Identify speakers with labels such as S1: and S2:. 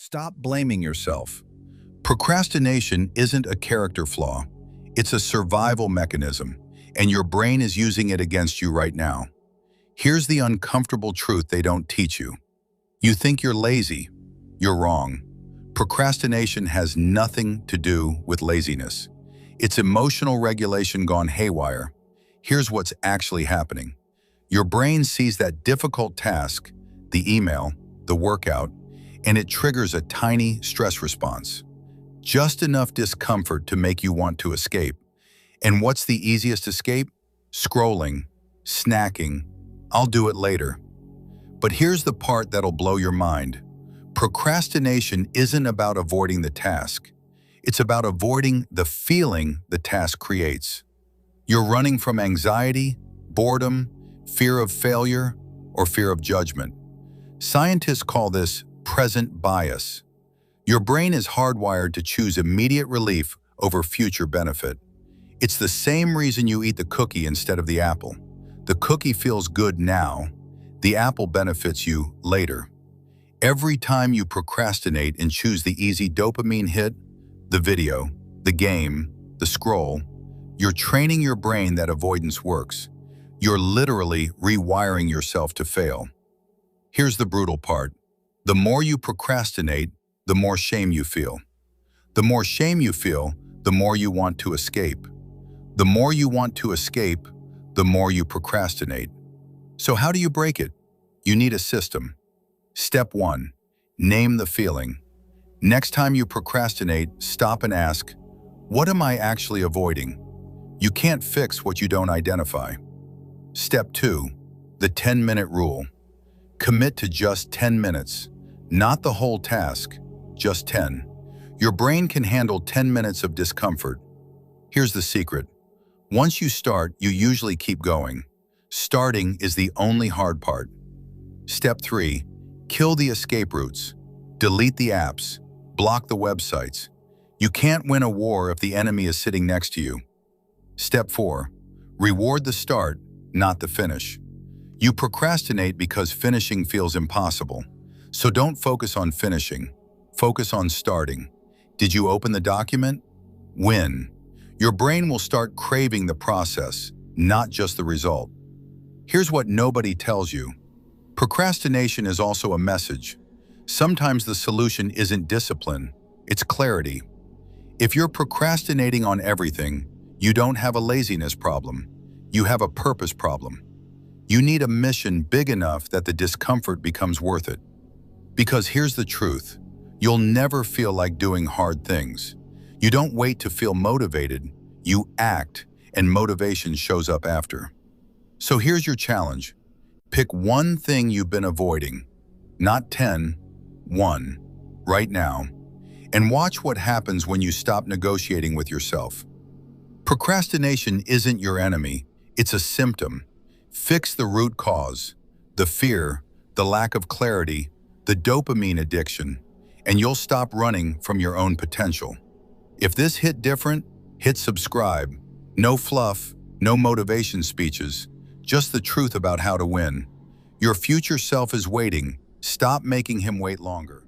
S1: Stop blaming yourself. Procrastination isn't a character flaw. It's a survival mechanism, and your brain is using it against you right now. Here's the uncomfortable truth they don't teach you. You think you're lazy. You're wrong. Procrastination has nothing to do with laziness. It's emotional regulation gone haywire. Here's what's actually happening. Your brain sees that difficult task, the email, the workout, and it triggers a tiny stress response. Just enough discomfort to make you want to escape. And what's the easiest escape? Scrolling, snacking, I'll do it later. But here's the part that'll blow your mind. Procrastination isn't about avoiding the task. It's about avoiding the feeling the task creates. You're running from anxiety, boredom, fear of failure, or fear of judgment. Scientists call this present bias. Your brain is hardwired to choose immediate relief over future benefit. It's the same reason you eat the cookie instead of the apple. The cookie feels good now. The apple benefits you later. Every time you procrastinate and choose the easy dopamine hit, the video, the game, the scroll, you're training your brain that avoidance works. You're literally rewiring yourself to fail. Here's the brutal part. The more you procrastinate, the more shame you feel. The more shame you feel, the more you want to escape. The more you want to escape, the more you procrastinate. So how do you break it? You need a system. Step 1. Name the feeling. Next time you procrastinate, stop and ask, what am I actually avoiding? You can't fix what you don't identify. Step 2. The 10-minute rule. Commit to just 10 minutes. Not the whole task, just 10. Your brain can handle 10 minutes of discomfort. Here's the secret. Once you start, you usually keep going. Starting is the only hard part. Step 3. Kill the escape routes. Delete the apps. Block the websites. You can't win a war if the enemy is sitting next to you. Step 4. Reward the start, not the finish. You procrastinate because finishing feels impossible. So don't focus on finishing. Focus on starting. Did you open the document? Win. Your brain will start craving the process, not just the result. Here's what nobody tells you. Procrastination is also a message. Sometimes the solution isn't discipline, it's clarity. If you're procrastinating on everything, you don't have a laziness problem. You have a purpose problem. You need a mission big enough that the discomfort becomes worth it. Because here's the truth. You'll never feel like doing hard things. You don't wait to feel motivated. You act, and motivation shows up after. So here's your challenge. Pick one thing you've been avoiding. Not 10, one, right now. And watch what happens when you stop negotiating with yourself. Procrastination isn't your enemy. It's a symptom. Fix the root cause, the fear, the lack of clarity, the dopamine addiction, and you'll stop running from your own potential. If this hit different, hit subscribe. No fluff, no motivation speeches, just the truth about how to win. Your future self is waiting. Stop making him wait longer.